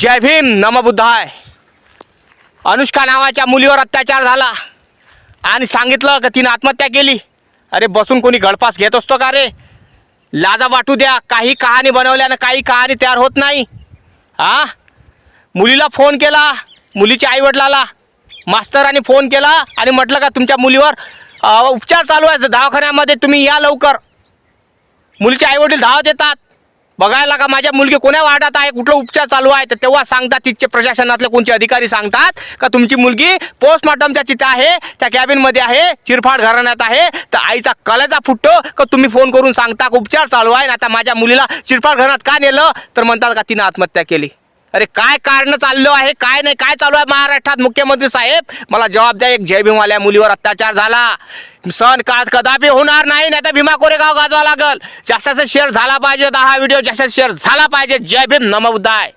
जय भीम नमबुद्धाय. अनुष्का नावाच्या मुलीवर अत्याचार झाला आणि सांगितलं की तिने आत्महत्या केली. अरे बसून कोणी गळपास घेत असतो का रे? लाजा वाटू द्या. काही कहाणी बनवल्यानं काही कहाणी तयार होत नाही. मुलीला फोन केला, मुलीच्या आईवडिलाला मास्तरांनी फोन केला आणि म्हटलं का तुमच्या मुलीवर उपचार चालू आहे दवाखान्यामध्ये, तुम्ही या लवकर. मुलीचे आईवडील धावत येतात बघायला का माझ्या मुलगी कोण्या वार्डात आहे, कुठला उपचार चालू आहे. तर तेव्हा सांगतात तिथचे प्रशासनातले कोणते अधिकारी सांगतात का तुमची मुलगी पोस्टमॉर्टमच्या तिथं आहे, त्या कॅबिनमध्ये आहे, चिरफाड घराण्यात आहे. तर आईचा कलेचा फुटतो का तुम्ही फोन करून सांगता उपचार चालू आहे. आता माझ्या मुलीला चिरफाड घरात का नेलं तर म्हणतात का तिनं आत्महत्या केली. अरे काय कारण चाललं आहे, काय नाही, काय चालू आहे महाराष्ट्रात? मुख्यमंत्री साहेब मला जबाब द्या. एक जय भीमवाल्या मुलीवर अत्याचार झाला, सण कदापि होणार नाही. नाही तर भीमा कोरेगाव गाजवा लागल. जास्तीत शेअर झाला पाहिजे. हा व्हिडिओ जास्तीत शेअर झाला पाहिजे. जय भीम नमबुद्धाय.